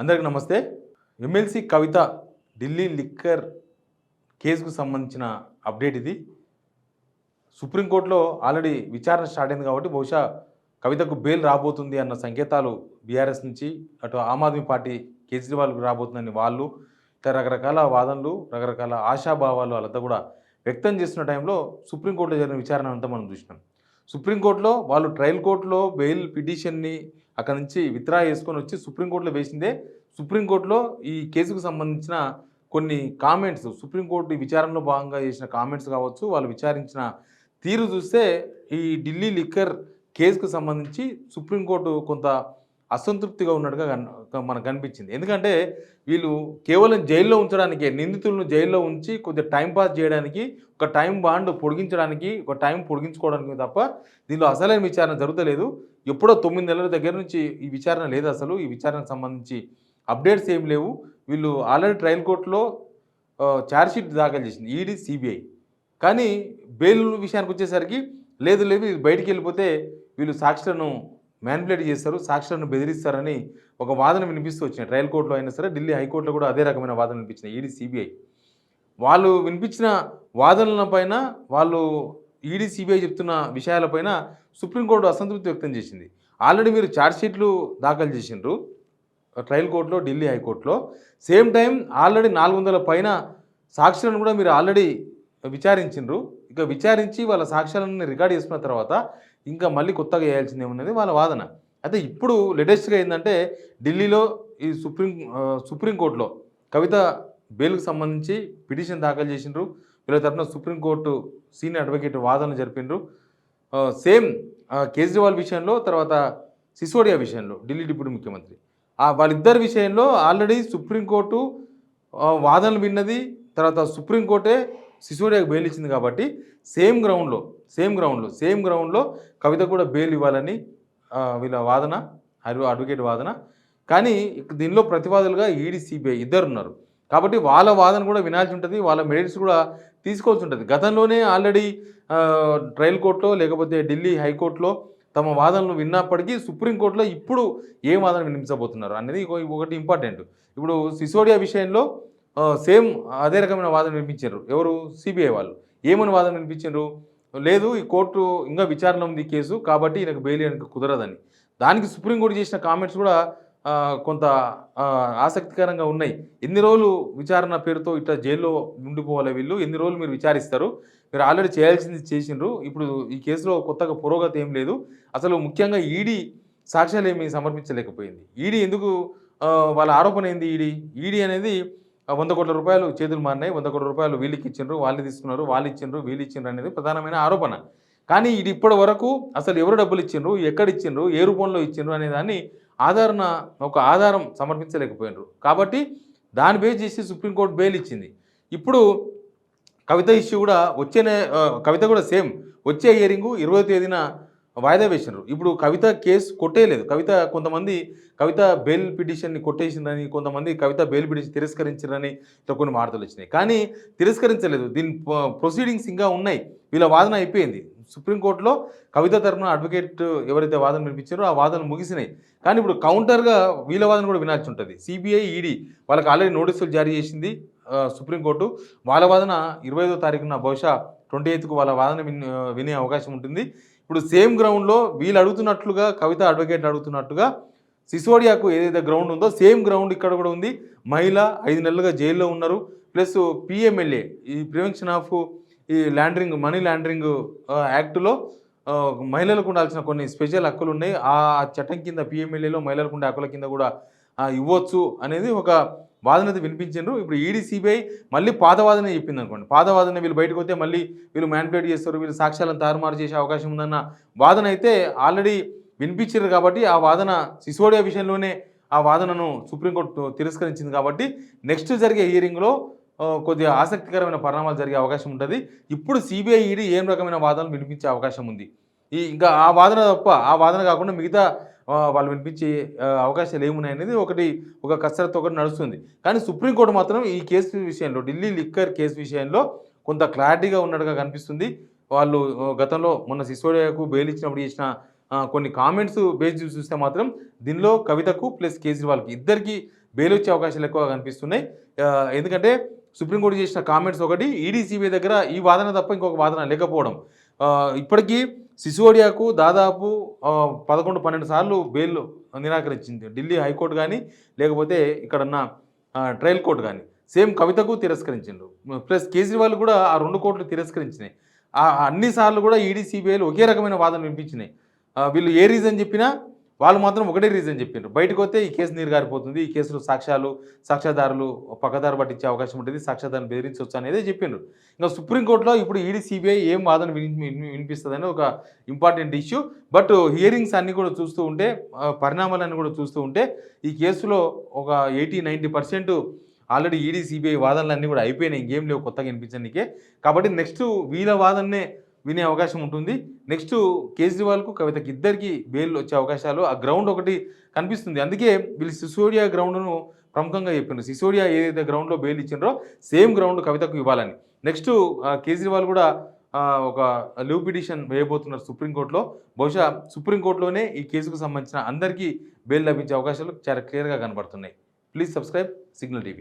అందరికీ నమస్తే. ఎమ్మెల్సీ కవిత ఢిల్లీ లిక్కర్ కేసుకు సంబంధించిన అప్డేట్ ఇది. సుప్రీంకోర్టులో ఆల్రెడీ విచారణ స్టార్ట్ అయింది కాబట్టి బహుశా కవితకు బెయిల్ రాబోతుంది అన్న సంకేతాలు బీఆర్ఎస్ నుంచి, అటు ఆమ్ ఆద్మీ పార్టీ కేజ్రీవాల్కు రాబోతుందని వాళ్ళు ఇట్లా రకరకాల వాదనలు, రకరకాల ఆశాభావాలు వాళ్ళంతా కూడా వ్యక్తం చేస్తున్న టైంలో సుప్రీంకోర్టులో జరిగిన విచారణ అంతా మనం చూసినాం. సుప్రీంకోర్టులో వాళ్ళు ట్రయల్ కోర్టులో బెయిల్ పిటిషన్ని అక్కడ నుంచి విత్డ్రా చేసుకొని వచ్చి సుప్రీంకోర్టులో వేసిందే. సుప్రీంకోర్టులో ఈ కేసుకు సంబంధించిన కొన్ని కామెంట్స్, సుప్రీంకోర్టు విచారణలో భాగంగా చేసిన కామెంట్స్ కావచ్చు, వాళ్ళు విచారించిన తీరు చూస్తే ఈ ఢిల్లీ లిక్కర్ కేసుకు సంబంధించి సుప్రీంకోర్టు కొంత అసంతృప్తిగా ఉన్నట్టుగా మనకు కనిపించింది. ఎందుకంటే వీళ్ళు కేవలం జైల్లో ఉంచడానికే, నిందితులను జైల్లో ఉంచి కొద్దిగా టైం పాస్ చేయడానికి, ఒక టైం బాండ్ పొడిగించడానికి, ఒక టైం పొడిగించుకోవడానికి తప్ప దీనిలో అసలైన విచారణ జరుగుతలేదు. ఎప్పుడో 9 నెలల దగ్గర నుంచి ఈ విచారణ లేదు. అసలు ఈ విచారణకు సంబంధించి అప్డేట్స్ ఏం లేవు. వీళ్ళు ఆల్రెడీ ట్రయల్ కోర్టులో ఛార్జ్షీట్ దాఖలు చేసింది ఈడీ, సిబిఐ. కానీ బెయిల్ విషయానికి వచ్చేసరికి లేదు లేదు ఇది బయటికి వెళ్ళిపోతే వీళ్ళు సాక్షులను మ్యానిపులేట్ చేస్తారు, సాక్షులను బెదిరిస్తారని ఒక వాదన వినిపిస్తూ వచ్చినాయి. ట్రయల్ కోర్టులో అయినా సరే, ఢిల్లీ హైకోర్టులో కూడా అదే రకమైన వాదన వినిపించినాయి ఈడీ, సిబిఐ. వాళ్ళు వినిపించిన వాదనల పైన, వాళ్ళు ఈడీ, సిబిఐ చెప్తున్న విషయాలపైన సుప్రీంకోర్టు అసంతృప్తి వ్యక్తం చేసింది. ఆల్రెడీ మీరు ఛార్జ్షీట్లు దాఖలు చేసిండ్రు ట్రయల్ కోర్టులో, ఢిల్లీ హైకోర్టులో. సేమ్ టైం ఆల్రెడీ 400 పైన సాక్షులను కూడా మీరు ఆల్రెడీ విచారించిండ్రు. ఇక విచారించి వాళ్ళ సాక్ష్యాలను రికార్డ్ చేసుకున్న తర్వాత ఇంకా మళ్ళీ కొత్తగా వేయాల్సిందే ఉన్నది వాళ్ళ వాదన. అయితే ఇప్పుడు లేటెస్ట్గా ఏంటంటే ఢిల్లీలో ఈ సుప్రీంకోర్టులో కవిత బెయిల్కి సంబంధించి పిటిషన్ దాఖలు చేసిండ్రు. వీళ్ళ తరఫున సుప్రీంకోర్టు సీనియర్ అడ్వకేట్ వాదనలు జరిపిండ్రు. సేమ్ కేజ్రీవాల్ విషయంలో, తర్వాత సిసోడియా విషయంలో, ఢిల్లీ డిప్యూటీ ముఖ్యమంత్రి, వాళ్ళిద్దరి విషయంలో ఆల్రెడీ సుప్రీంకోర్టు వాదనలు విన్నది. తర్వాత సుప్రీంకోర్టే సిసోడియాకు బెయిల్ ఇచ్చింది కాబట్టి సేమ్ గ్రౌండ్లో కవిత కూడా బెయిల్ ఇవ్వాలని వీళ్ళ వాదన, అడ్వకేట్ వాదన. కానీ దీనిలో ప్రతివాదులుగా ఈడీ, సిబిఐ ఇద్దరు ఉన్నారు కాబట్టి వాళ్ళ వాదన కూడా వినాల్సి ఉంటుంది, వాళ్ళ మెరిట్స్ కూడా తీసుకోవాల్సి ఉంటుంది. గతంలోనే ఆల్రెడీ ట్రయల్ కోర్టులో లేకపోతే ఢిల్లీ హైకోర్టులో తమ వాదనలు విన్నప్పటికీ సుప్రీంకోర్టులో ఇప్పుడు ఏ వాదన వినిపించబోతున్నారు అనేది ఒకటి ఇంపార్టెంట్. ఇప్పుడు సిసోడియా విషయంలో సేమ్ అదే రకమైన వాదన వినిపించారు. ఎవరు? సిబిఐ వాళ్ళు. ఏమని వాదన వినిపించారు? లేదు, ఈ కోర్టు ఇంకా విచారణ ఉంది కేసు కాబట్టి ఈయనకు బెయిల్ ఇవ్వడానికి కుదరదని. దానికి సుప్రీంకోర్టు చేసిన కామెంట్స్ కూడా కొంత ఆసక్తికరంగా ఉన్నాయి. ఎన్ని రోజులు విచారణ పేరుతో ఇట్లా జైల్లో ఉండిపోవాలి వీళ్ళు, ఎన్ని రోజులు మీరు విచారిస్తారు, మీరు ఆల్రెడీ చేయాల్సింది చేసిండ్రు, ఇప్పుడు ఈ కేసులో కొత్తగా పురోగతి ఏం లేదు. అసలు ముఖ్యంగా ఈడీ సాక్ష్యాలు ఏమీ సమర్పించలేకపోయింది. ఈడీ ఎందుకు, వాళ్ళ ఆరోపణ ఏంది? ఈడీ అనేది 100 కోట్ల రూపాయలు చేతులు మారినాయి, 100 కోట్ల రూపాయలు వీళ్ళకి ఇచ్చిండ్రు, వాళ్ళు తీసుకున్నారు, వాళ్ళు ఇచ్చిండ్రు, వీళ్ళు ఇచ్చిండ్రు అనేది ప్రధానమైన ఆరోపణ. కానీ ఇది ఇప్పటి వరకు అసలు ఎవరు డబ్బులు ఇచ్చిండ్రు, ఎక్కడ ఇచ్చిండ్రు, ఏ రూపంలో ఇచ్చిండ్రు అనే దాన్ని ఒక ఆధారం సమర్పించలేకపోయినారు. కాబట్టి దాన్ని బేస్ చేసి సుప్రీంకోర్టు బెయిల్ ఇచ్చింది. ఇప్పుడు కవిత ఇష్యూ కూడా కవిత కూడా సేమ్ వచ్చే హియరింగు 20వ తేదీన వాయిదా వేసినారు. ఇప్పుడు కవిత కేసు కొట్టేయలేదు. కొంతమంది కవిత బెయిల్ పిటిషన్ని కొట్టేసిందని, కొంతమంది కవిత బెయిల్ పిటిషన్ తిరస్కరించారని ఇట్లా కొన్ని వార్తలు వచ్చినాయి. కానీ తిరస్కరించలేదు, దీని ప్రొసీడింగ్స్ ఇంకా ఉన్నాయి. వీళ్ళ వాదన అయిపోయింది. సుప్రీంకోర్టులో కవిత తరఫున అడ్వకేట్ ఎవరైతే వాదన వినిపించారో ఆ వాదనలు ముగిసినాయి. కానీ ఇప్పుడు కౌంటర్గా వీళ్ళ వాదన కూడా వినాల్సి ఉంటుంది. సిబిఐ, ఈడీ వాళ్ళకి ఆల్రెడీ నోటీసులు జారీ చేసింది సుప్రీంకోర్టు. వాళ్ళ వాదన 25వ తారీఖున బహుశా 28కు వాళ్ళ వాదన వినే అవకాశం ఉంటుంది. ఇప్పుడు సేమ్ గ్రౌండ్లో వీళ్ళు అడుగుతున్నట్లుగా, కవిత అడ్వకేట్ అడుగుతున్నట్టుగా సిసోడియాకు ఏదైతే గ్రౌండ్ ఉందో సేమ్ గ్రౌండ్ ఇక్కడ కూడా ఉంది. మహిళ 5 నెలలుగా జైల్లో ఉన్నారు. ప్లస్ పిఎంఎల్ఏ, ఈ ప్రివెన్షన్ ఆఫ్ ఈ మనీ లాండరింగ్ యాక్టులో మహిళలకు ఉండాల్సిన కొన్ని స్పెషల్ హక్కులు ఉన్నాయి. ఆ చట్టం కింద పిఎంఎల్ఏలో మహిళలకు ఉండే హక్కుల కింద కూడా ఇవ్వచ్చు అనేది ఒక వాదన వినిపించారు. ఇప్పుడు ఈడీ, సిబిఐ మళ్ళీ పాత వాదన చెప్పింది అనుకోండి. పాత వాదన వీళ్ళు బయటకు వస్తే మళ్ళీ వీళ్ళు మ్యానిపులేట్ చేస్తారు, వీళ్ళు సాక్ష్యాలను తారుమారు చేసే అవకాశం ఉందన్న వాదన అయితే ఆల్రెడీ వినిపించారు. కాబట్టి ఆ వాదన సిసోడియా విషయంలోనే ఆ వాదనను సుప్రీంకోర్టు తిరస్కరించింది. కాబట్టి నెక్స్ట్ జరిగే హియరింగ్లో కొద్దిగా ఆసక్తికరమైన పరిణామాలు జరిగే అవకాశం ఉంటుంది. ఇప్పుడు సిబిఐ, ఈడీ ఏం రకమైన వాదనలు వినిపించే అవకాశం ఉంది, ఇంకా ఆ వాదన తప్ప, ఆ వాదన కాకుండా మిగతా వాళ్ళు వినిపించే అవకాశాలు ఏమున్నాయి అనేది ఒక కసరత్తు ఒకటి నడుస్తుంది. కానీ సుప్రీంకోర్టు మాత్రం ఈ కేసు విషయంలో, ఢిల్లీ లిక్కర్ కేసు విషయంలో కొంత క్లారిటీగా ఉన్నట్టుగా కనిపిస్తుంది. వాళ్ళు గతంలో మొన్న సిసోడియాకు బెయిల్ ఇచ్చినప్పుడు చేసిన కొన్ని కామెంట్స్ బేస్ చూస్తే మాత్రం దీనిలో కవితకు ప్లస్ కేజ్రీవాల్కి ఇద్దరికి బెయిల్ వచ్చే అవకాశాలు ఎక్కువగా కనిపిస్తున్నాయి. ఎందుకంటే సుప్రీంకోర్టు చేసిన కామెంట్స్ ఒకటి, ఈడీ సిబిఐ దగ్గర ఈ వాదన తప్ప ఇంకొక వాదన లేకపోవడం. ఇప్పటికీ సిసోడియాకు దాదాపు 11-12 సార్లు బెయిల్ నిరాకరించింది ఢిల్లీ హైకోర్టు కానీ, లేకపోతే ఇక్కడున్న ట్రయల్ కోర్టు కానీ. సేమ్ కవితకు తిరస్కరించిండ్రు. ప్లస్ కేజ్రీవాల్ కూడా ఆ 2 కోర్టులు తిరస్కరించినాయి. అన్ని సార్లు కూడా ఈడీ సిబిఐలు ఒకే రకమైన వాదన వినిపించినాయి. వీళ్ళు ఏ రీజన్ చెప్పినా వాళ్ళు మాత్రం ఒకటే రీజన్ చెప్పిండ్రు. బయటకు వస్తే ఈ కేసు నీరుగారిపోతుంది, ఈ కేసులో సాక్ష్యాధారులు పక్కదారి పట్టించే అవకాశం ఉంటుంది, సాక్ష్యాధారాన్ని బెదిరించవచ్చు అనేది చెప్పిండ్రు. ఇంకా సుప్రీంకోర్టులో ఇప్పుడు ఈడీ సిబిఐ ఏం వాదన వినిపిస్తుందని ఒక ఇంపార్టెంట్ ఇష్యూ. బట్ హియరింగ్స్ అన్నీ కూడా చూస్తూ ఉంటే, పరిణామాలన్నీ కూడా చూస్తూ ఉంటే ఈ కేసులో ఒక 80-90% ఆల్రెడీ ఈడీ సిబిఐ వాదనలన్నీ కూడా అయిపోయినాయి. ఇంకేం లేవు కొత్తగా వినిపించడానికే. కాబట్టి నెక్స్ట్ వీళ్ళ వాదననే వినే అవకాశం ఉంటుంది. నెక్స్ట్ కేజ్రీవాల్కు కవితకి ఇద్దరికి బెయిల్ వచ్చే అవకాశాలు ఆ గ్రౌండ్ ఒకటి కనిపిస్తుంది. అందుకే వీళ్ళు సిసోడియా గ్రౌండ్ను ప్రముఖంగా చెప్పిండ్రు. సిసోడియా ఏదైతే గ్రౌండ్లో బెయిల్ ఇచ్చిండ్రో సేమ్ గ్రౌండ్ కవితకు ఇవ్వాలని. నెక్స్ట్ కేజ్రీవాల్ కూడా ఒక లీవ్ పిటిషన్ వేయబోతున్నారు సుప్రీంకోర్టులో. బహుశా సుప్రీంకోర్టులోనే ఈ కేసుకు సంబంధించిన అందరికీ బెయిల్ లభించే అవకాశాలు చాలా క్లియర్గా కనబడుతున్నాయి. Please subscribe signal TV.